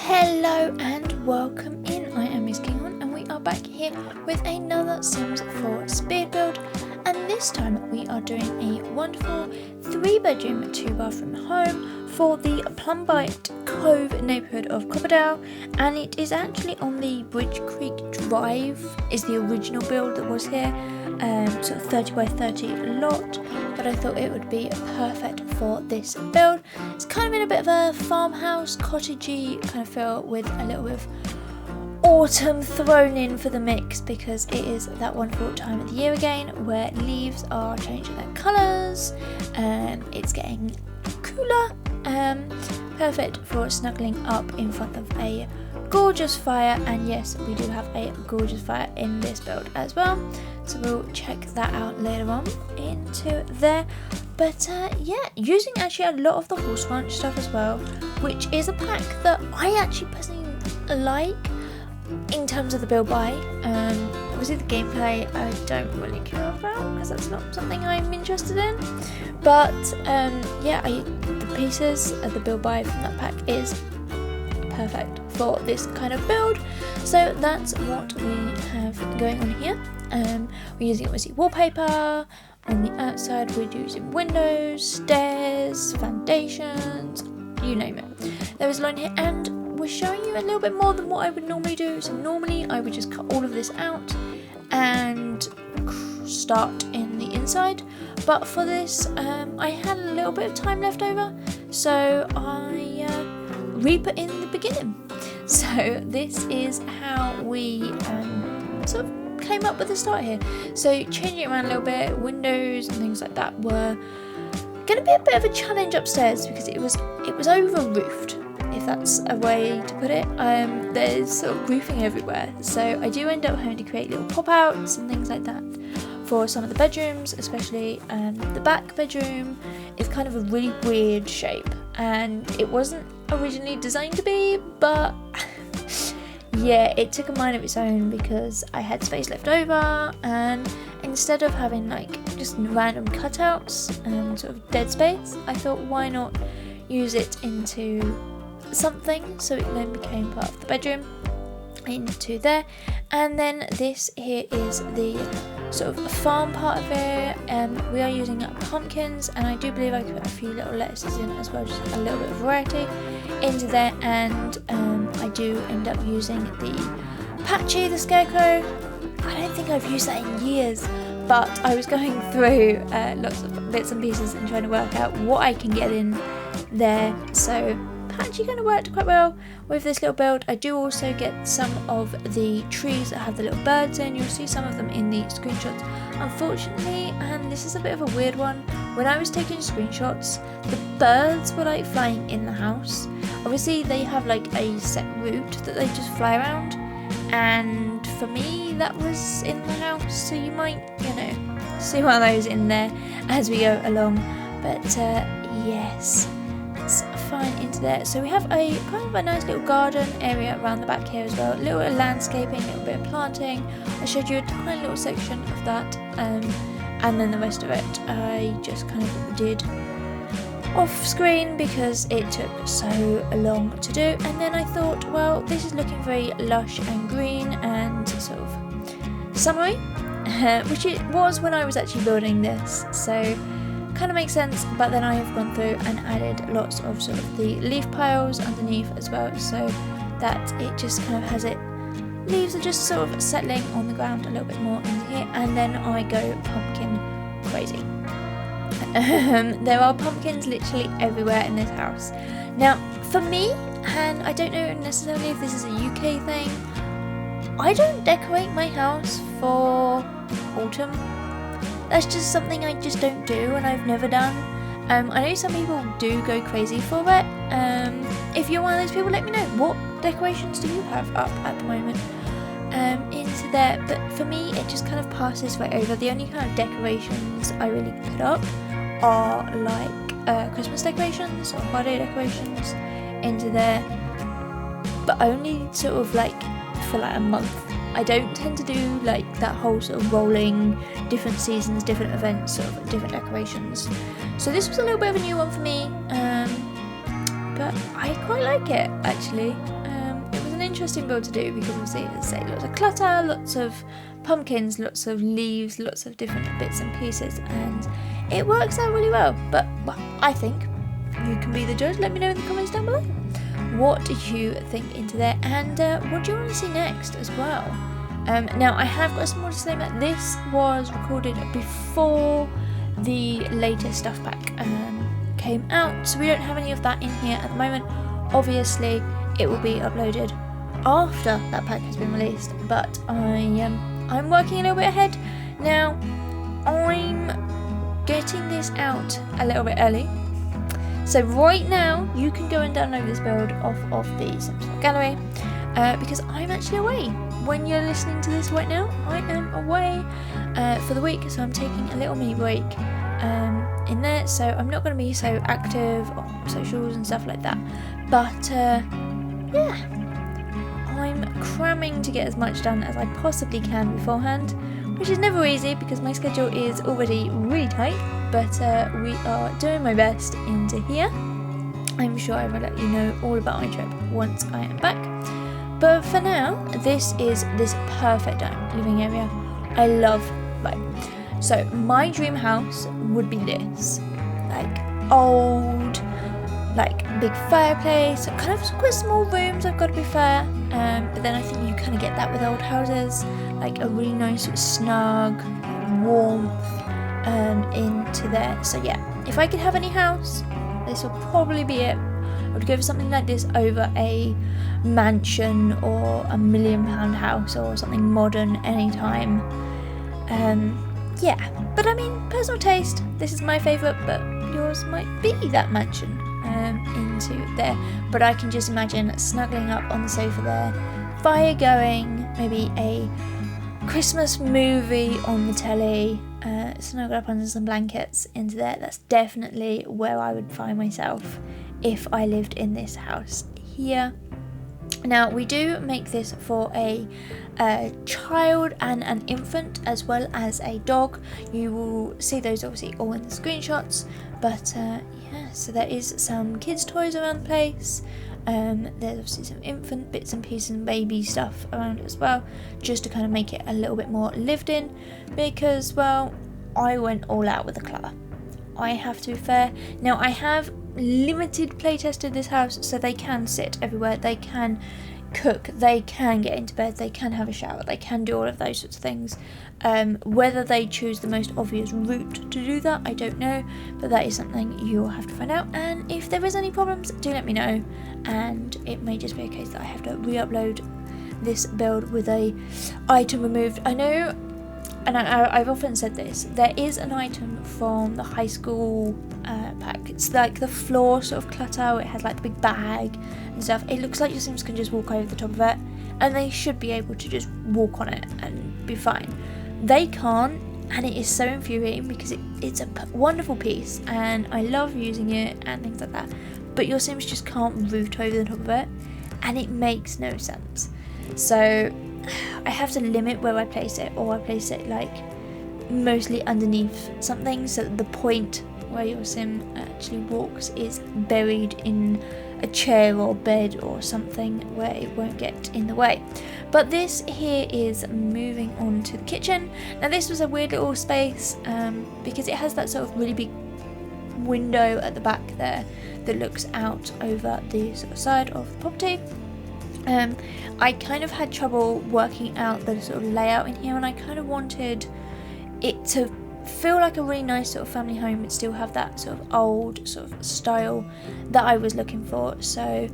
Hello and welcome in. I am MissKinghorn and we are back here with another Sims 4 speed build, and this time we are doing a wonderful 3-bedroom 2-bathroom home for the Plumbite Cove neighbourhood of Copperdale, and it is actually on the Bridge Creek Drive is the original build that was here, sort of 30 by 30 lot, but I thought it would be perfect for this build. It's kind of in a bit of a farmhouse, cottagey kind of feel with a little bit of autumn thrown in for the mix, because it is that wonderful time of the year again where leaves are changing their colours, it's getting cooler, perfect for snuggling up in front of a gorgeous fire. And yes, we do have a gorgeous fire in this build as well, so we'll check that out later on into there. But yeah, using actually a lot of the horse ranch stuff as well, which is a pack that I actually personally like in terms of the build buy. Obviously the gameplay I don't really care about because that's not something I'm interested in, but yeah, the pieces of the build buy from that pack is perfect for this kind of build. So that's what we have going on here. We're using obviously wallpaper. On the outside we're using windows, stairs, foundations, you name it. There is a line here, and we're showing you a little bit more than what I would normally do. So normally I would just cut all of this out and start in the inside, but for this I had a little bit of time left over, so I re-put in the beginning. So this is how we sort of came up with the start here. So changing it around a little bit, windows and things like that were going to be a bit of a challenge upstairs because it was over roofed, if that's a way to put it. There's sort of roofing everywhere, so I do end up having to create little pop outs and things like that for some of the bedrooms, especially the back bedroom is kind of a really weird shape, and it wasn't originally designed to be, but yeah, it took a mind of its own because I had space left over, and instead of having like just random cutouts and sort of dead space, I thought why not use it into something, so it then became part of the bedroom into there. And then this here is the sort of farm part of it. We are using pumpkins, and I do believe I put a few little lettuces in as well, just a little bit of variety into there. And I do end up using the Patchy the scarecrow. I don't think I've used that in years, but I was going through lots of bits and pieces and trying to work out what I can get in there. So Patchy kind of worked quite well with this little build. I do also get some of the trees that have the little birds in. You'll see some of them in the screenshots. Unfortunately, and this is a bit of a weird one, when I was taking screenshots, the birds were like flying in the house. Obviously they have like a set route that they just fly around, and for me that was in the house, so you might, see one of those in there as we go along. But yes, it's fine into there. So we have a kind of a nice little garden area around the back here as well, a little bit of landscaping, a little bit of planting. I showed you a tiny little section of that, and then the rest of it I just kind of did off screen because it took so long to do. And then I thought, well, this is looking very lush and green and sort of summery, which it was when I was actually building this, so kind of makes sense. But then I have gone through and added lots of sort of the leaf piles underneath as well, so that it just kind of has it, leaves are just sort of settling on the ground a little bit more in here. And then I go pumpkin crazy. There are pumpkins literally everywhere in this house. Now for me, and I don't know necessarily if this is a UK thing, I don't decorate my house for autumn. That's just something I just don't do, and I've never done. I know some people do go crazy for it. If you're one of those people, let me know, what decorations do you have up at the moment into there. But for me, it just kind of passes right over. The only kind of decorations I really put up are like Christmas decorations or holiday decorations into there, but only sort of like for like a month. I don't tend to do like that whole sort of rolling different seasons, different events, sort of different decorations. So this was a little bit of a new one for me, but I quite like it actually. an interesting build to do because obviously, as I say, lots of clutter, lots of pumpkins, lots of leaves, lots of different bits and pieces, and it works out really well. But, well, I think you can be the judge. Let me know in the comments down below. What do you think into there, and what do you want to see next as well? Now, I have got a small disclaimer. This was recorded before the latest stuff pack came out, so we don't have any of that in here at the moment. Obviously, it will be uploaded after that pack has been released, but I'm working a little bit ahead. Now, I'm getting this out a little bit early. So right now, you can go and download this build off of the Sims Gallery, because I'm actually away. When you're listening to this right now, I am away for the week, so I'm taking a little mini break in there, so I'm not going to be so active on socials and stuff like that. But yeah, I'm cramming to get as much done as I possibly can beforehand, which is never easy because my schedule is already really tight, but we are doing my best into here. I'm sure I will let you know all about my trip once I am back. But for now, this is this perfect living area. I love, right. So my dream house would be this, like old, like big fireplace, kind of quite small rooms, I've got to be fair. But then I think you kind of get that with old houses, like a really nice snug warmth into there. So yeah, if I could have any house, this will probably be it. I would go for something like this over a mansion or a £1 million house or something modern anytime. Yeah, but I mean, personal taste, this is my favourite, but yours might be that mansion into there. But I can just imagine snuggling up on the sofa there, fire going, maybe a Christmas movie on the telly, snuggle up under some blankets into there. That's definitely where I would find myself if I lived in this house here. Now, we do make this for a child and an infant as well as a dog. You will see those obviously all in the screenshots, but yeah, so there is some kids' toys around the place. There's obviously some infant bits and pieces and baby stuff around as well, just to kind of make it a little bit more lived in, because, well, I went all out with the clutter. I have to be fair. Now, I have limited playtested this house, so they can sit everywhere, they can cook, they can get into bed, they can have a shower, they can do all of those sorts of things. Whether they choose the most obvious route to do that, I don't know, but that is something you'll have to find out. And if there is any problems, do let me know, and it may just be a case that I have to re-upload this build with a item removed. I know, and I've often said this, there is an item from the high school pack. It's like the floor sort of clutter. It has like the big bag and stuff. It looks like your Sims can just walk over the top of it, and they should be able to just walk on it and be fine. They can't, and it is so infuriating because it's a wonderful piece and I love using it and things like that, but your Sims just can't root over the top of it, and it makes no sense. So I have to limit where I place it, or I place it like mostly underneath something, so that the point where your Sim actually walks is buried in a chair or bed or something where it won't get in the way. But this here is moving on to the kitchen. Now, this was a weird little space because it has that sort of really big window at the back there that looks out over the sort of side of the property. I kind of had trouble working out the sort of layout in here, and I kind of wanted it to feel like a really nice sort of family home but still have that sort of old sort of style that I was looking for. So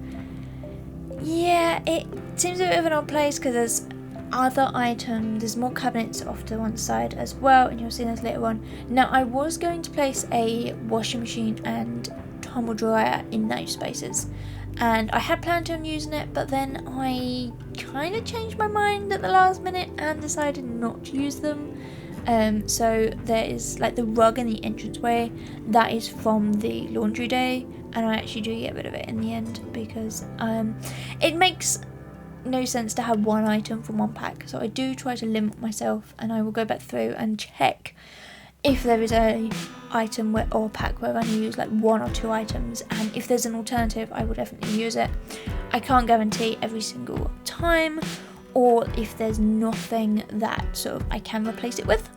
yeah, it seems a bit of an odd place because there's other items, there's more cabinets off to one side as well, and you'll see this later on. Now, I was going to place a washing machine and tumble dryer in those spaces, and I had planned on using it, but then I kind of changed my mind at the last minute and decided not to use them. So there is like the rug in the entranceway that is from the laundry day, and I actually do get rid of it in the end because it makes no sense to have one item from one pack. So I do try to limit myself, and I will go back through and check if there is a item or pack where I've only used like 1 or 2 items, and if there's an alternative I will definitely use it. I can't guarantee every single time, or if there's nothing that sort of I can replace it with,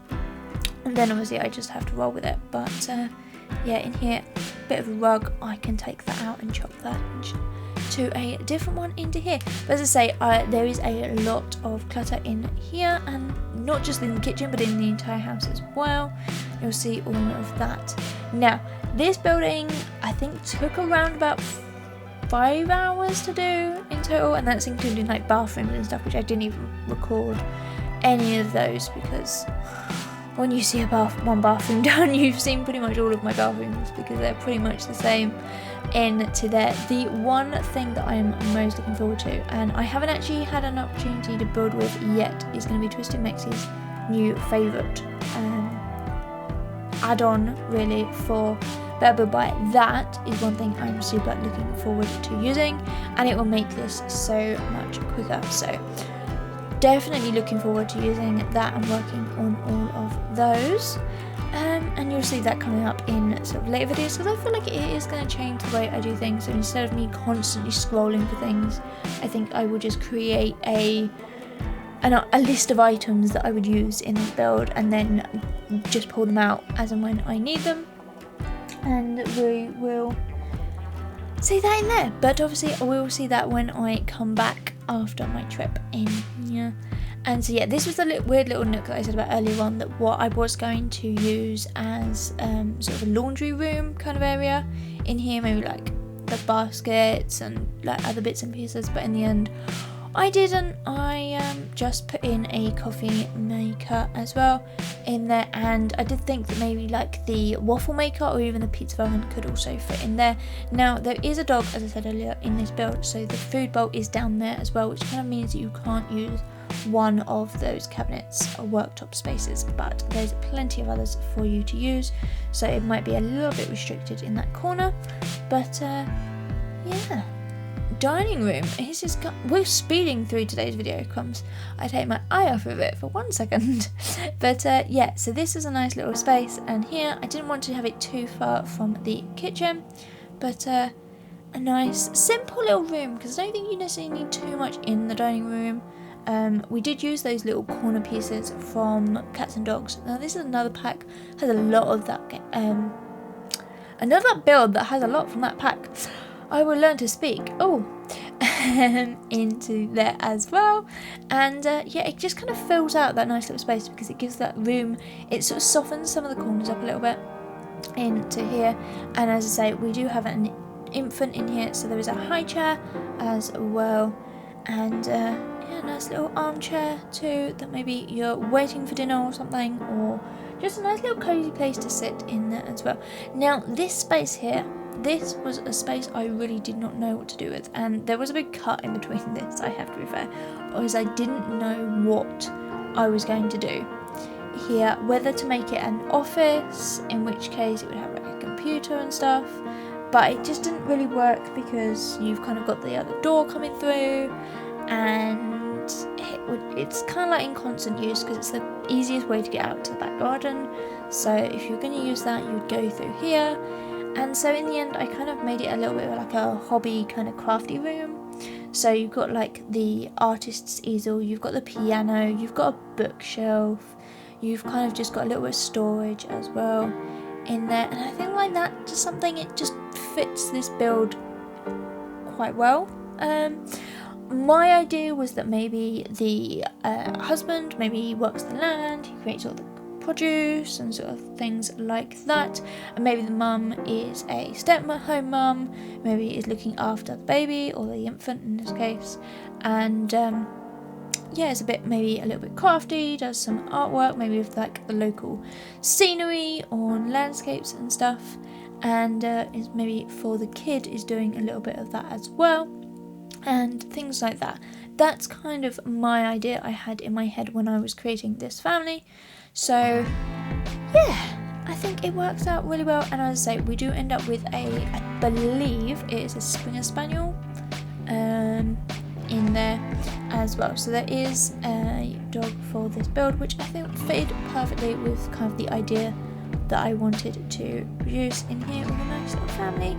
and then obviously I just have to roll with it. But yeah, in here, bit of a rug, I can take that out and chop that to a different one into here. But as I say, there is a lot of clutter in here, and not just in the kitchen but in the entire house as well. You'll see all of that. Now this building I think took around about 5 hours to do in total, and that's including like bathrooms and stuff, which I didn't even record any of those, because when you see one bathroom done, you've seen pretty much all of my bathrooms, because they're pretty much the same into there. The one thing that I am most looking forward to, and I haven't actually had an opportunity to build with yet, is going to be Twisted Mexie's new favourite add-on really for Better Build Buy. That is one thing I'm super looking forward to using, and it will make this so much quicker. So definitely looking forward to using that and working on all of those. And you'll see that coming up in sort of later videos, because I feel like it is going to change the way I do things. So instead of me constantly scrolling for things, I think I will just create a list of items that I would use in this build, and then just pull them out as and when I need them, and we will see that in there. But obviously we will see that when I come back after my trip in here. And so yeah, this was the weird little nook that I said about earlier on, that what I was going to use as sort of a laundry room kind of area in here, maybe like the baskets and like other bits and pieces, but in the end I didn't. I just put in a coffee maker as well in there, and I did think that maybe like the waffle maker or even the pizza oven could also fit in there. Now there is a dog, as I said earlier, in this build, so the food bowl is down there as well, which kind of means that you can't use one of those cabinets or worktop spaces, but there's plenty of others for you to use, so it might be a little bit restricted in that corner. But yeah, dining room is just we're speeding through today's video. Comes, I take my eye off of it for 1 second. But yeah, so this is a nice little space, and here I didn't want to have it too far from the kitchen, but a nice simple little room, because I don't think you necessarily need too much in the dining room. We did use those little corner pieces from Cats and Dogs. Now this is another pack, has a lot of that, another build that has a lot from that pack. I will learn to speak into there as well. And yeah, it just kind of fills out that nice little space, because it gives that room, it sort of softens some of the corners up a little bit into here. And as I say, we do have an infant in here, so there is a high chair as well, and yeah, a nice little armchair too, that maybe you're waiting for dinner or something, or just a nice little cozy place to sit in there as well. Now this space here, this was a space I really did not know what to do with, and there was a big cut in between this, I have to be fair, because I didn't know what I was going to do here, whether to make it an office, in which case it would have like a computer and stuff, but it just didn't really work, because you've kind of got the other door coming through, and it's kind of like in constant use, because it's the easiest way to get out to the back garden. So if you're going to use that, you would go through here. And so in the end, I kind of made it a little bit like a hobby kind of crafty room. So you've got like the artist's easel, you've got the piano, you've got a bookshelf, you've kind of just got a little bit of storage as well in there. And I think like that, just something, it just fits this build quite well. My idea was that maybe the husband, maybe he works the land, he creates all the produce and sort of things like that, and maybe the mum is a stay-at-home mum, maybe is looking after the baby or the infant in this case, and yeah, it's maybe a little bit crafty, does some artwork, maybe with like the local scenery or landscapes and stuff, and is maybe for the kid is doing a little bit of that as well, and things like that. That's kind of my idea I had in my head when I was creating this family. So yeah, I think it works out really well. And as I say, we do end up with I believe it is a Springer Spaniel in there as well. So there is a dog for this build, which I think fitted perfectly with kind of the idea that I wanted to produce in here with a nice little family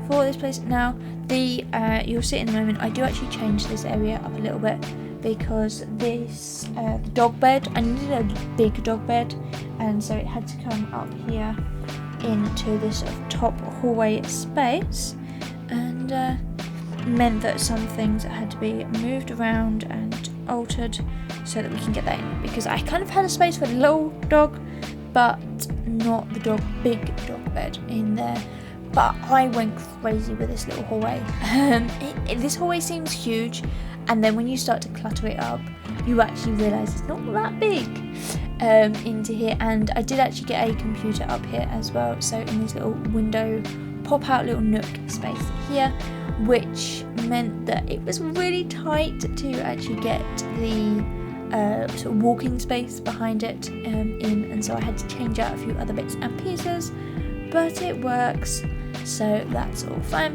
for this place. Now, you'll see in a moment, I do actually change this area up a little bit because this dog bed, I needed a big dog bed, and so it had to come up here into this sort of top hallway space, and meant that some things had to be moved around and altered so that we can get that in, because I kind of had a space for the little dog but not the big dog bed in there. But I went crazy with this little hallway. This hallway seems huge, and then when you start to clutter it up, you actually realise it's not that big into here. And I did actually get a computer up here as well, so in this little window pop out little nook space here, which meant that it was really tight to actually get the sort of walking space behind it in, and so I had to change out a few other bits and pieces, but it works, so that's all fine.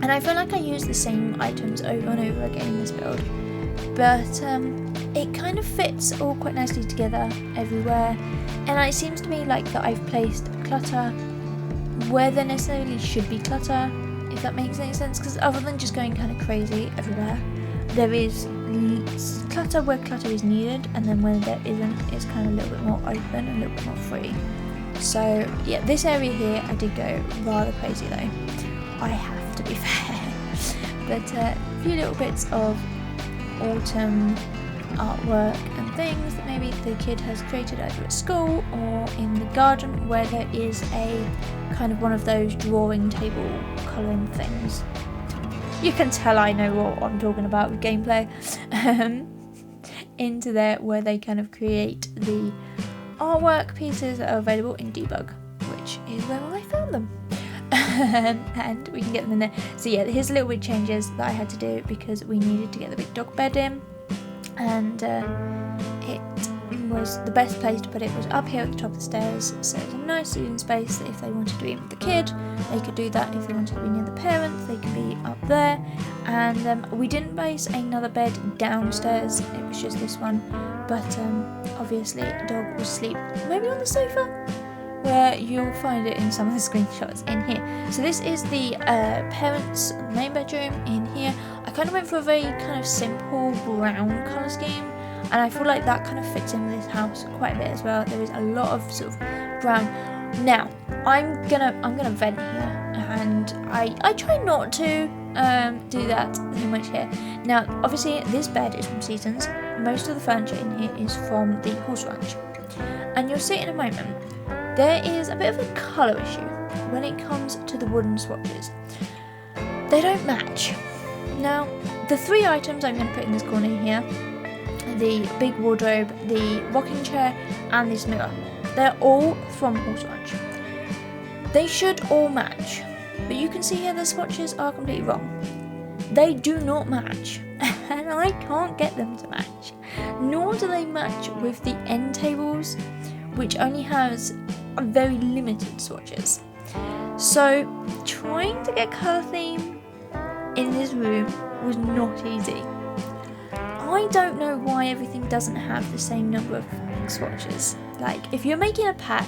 And I feel like I use the same items over and over again in this build, but it kind of fits all quite nicely together everywhere, and it seems to me like that I've placed clutter where there necessarily should be clutter, if that makes any sense, because other than just going kind of crazy everywhere, there is clutter where clutter is needed, and then when there isn't, it's kind of a little bit more open, a little bit more free. So yeah, this area here I did go rather crazy though, I have to be fair. But a few little bits of autumn artwork and things that maybe the kid has created either at school or in the garden, where there is a kind of one of those drawing table colouring things. You can tell I know what I'm talking about with gameplay. Into there where they kind of create the artwork pieces that are available in debug, which is where I found them. And we can get them in there. So yeah, here's a little bit changes that I had to do because we needed to get the big dog bed in, and it was the best place to put it was up here at the top of the stairs, so it's a nice sitting space that if they wanted to be with the kid, they could do that. If they wanted to be near the parents, they could be up there. And we didn't place another bed downstairs, it was just this one, but obviously the dog will sleep maybe on the sofa, where you'll find it in some of the screenshots in here. So this is the parents' main bedroom in here. I kind of went for a very kind of simple brown colour scheme, and I feel like that kind of fits in with this house quite a bit as well. There is a lot of sort of brown. Now I'm gonna vent here, and I try not to do that too much here. Now obviously this bed is from Seasons. Most of the furniture in here is from the horse ranch, and you'll see in a moment there is a bit of a colour issue when it comes to the wooden swatches. They don't match. Now the three items I'm going to put in this corner here, the big wardrobe, the rocking chair and this mirror, they're all from Horse Ranch. They should all match, but you can see here the swatches are completely wrong. They do not match, and I can't get them to match. Nor do they match with the end tables, which only has a very limited swatches. So trying to get colour theme in this room was not easy. I don't know why everything doesn't have the same number of swatches. Like, if you're making a pack,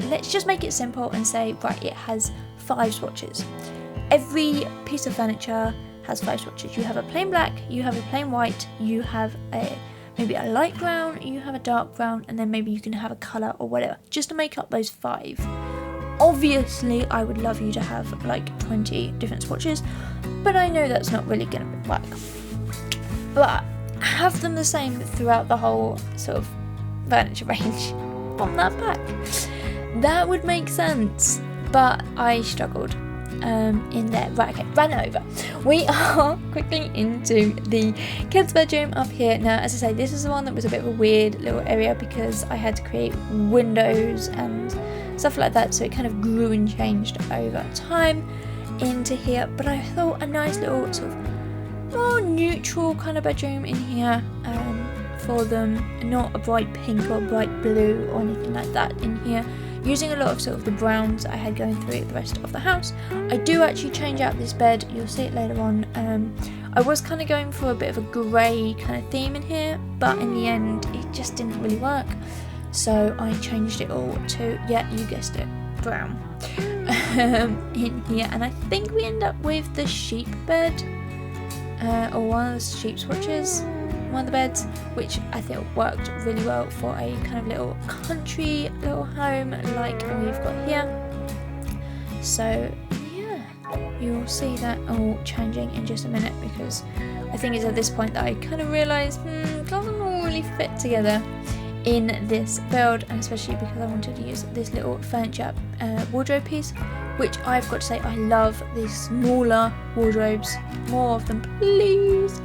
let's just make it simple and say, right, it has 5 swatches. Every piece of furniture has 5 swatches. You have a plain black, you have a plain white, you have maybe a light brown, you have a dark brown, and then maybe you can have a colour or whatever, just to make up those 5. Obviously, I would love you to have like 20 different swatches, but I know that's not really going to work. But have them the same throughout the whole sort of furniture range on that pack. That would make sense, but I struggled in there. Right, okay, ran over. We are quickly into the kids' bedroom up here. Now, as I say, this is the one that was a bit of a weird little area because I had to create windows and stuff like that, so it kind of grew and changed over time into here. But I thought a nice little sort of more neutral kind of bedroom in here for them, not a bright pink or bright blue or anything like that in here, using a lot of sort of the browns I had going through the rest of the house. I do actually change out this bed, you'll see it later on. I was kind of going for a bit of a grey kind of theme in here, but in the end it just didn't really work. so I changed it all to, yeah, you guessed it, brown in here. And I think we end up with the sheep bed, or one of the sheep swatches, one of the beds, which I think worked really well for a kind of little country little home like we've got here. So yeah, you'll see that all changing in just a minute, because I think it's at this point that I kind of realised it doesn't all really fit together in this build, and especially because I wanted to use this little furniture wardrobe piece, which I've got to say I love these smaller wardrobes. More of them, please.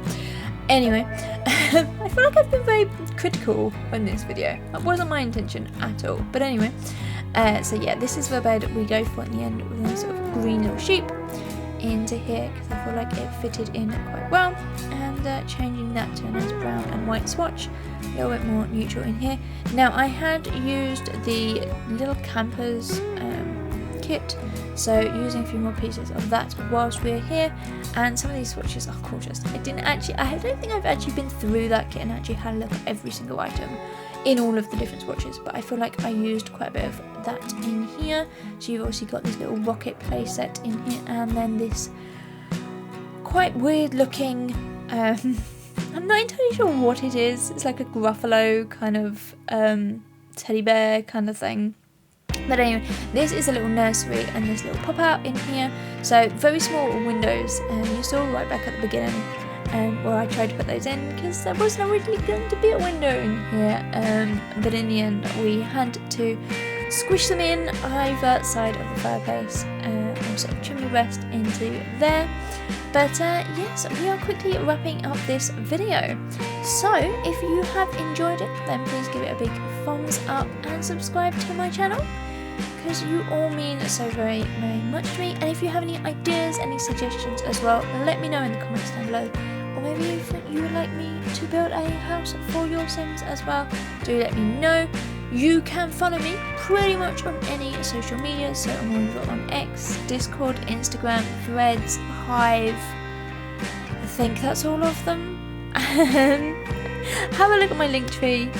Anyway, I feel like I've been very critical in this video. That wasn't my intention at all. But anyway, so yeah, this is the bed we go for in the end, with a sort of green little sheep into here, because I feel like it fitted in quite well. And changing that to a nice brown and white swatch, a little bit more neutral in here. Now I had used the little campers kit, so using a few more pieces of that whilst we're here, and some of these swatches are gorgeous. I don't think I've actually been through that kit and actually had a look at every single item in all of the different swatches, but I feel like I used quite a bit of that in here. So you've obviously got this little rocket play set in here, and then this quite weird looking, I'm not entirely sure what it is. It's like a Gruffalo kind of teddy bear kind of thing. But anyway, this is a little nursery and this little pop out in here. So very small windows, and you saw right back at the beginning where I tried to put those in, because there wasn't originally going to be a window in here. But in the end we had to squish them in either side of the fireplace, and sort of chimney rest into there. But yes, we are quickly wrapping up this video. So if you have enjoyed it, then please give it a big thumbs up and subscribe to my channel, because you all mean so very, very much to me. And if you have any ideas, any suggestions as well, let me know in the comments down below. Or maybe if you would like me to build a house for your Sims as well, do let me know. You can follow me pretty much on any social media, so I'm over on X, Discord, Instagram, Threads, Hive. I think that's all of them. Have a look at my link tree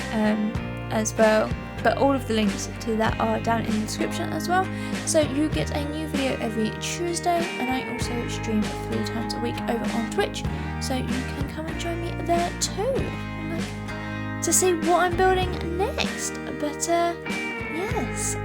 as well, but all of the links to that are down in the description as well. So you get a new video every Tuesday, and I also stream 3 times a week over on Twitch, so you can come and join me there too, to see what I'm building next. But yes,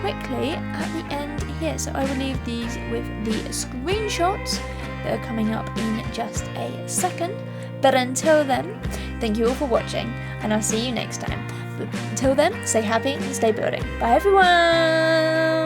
quickly at the end here, so I will leave these with the screenshots that are coming up in just a second. But until then, thank you all for watching, and I'll see you next time. But until then, stay happy and stay building. Bye everyone!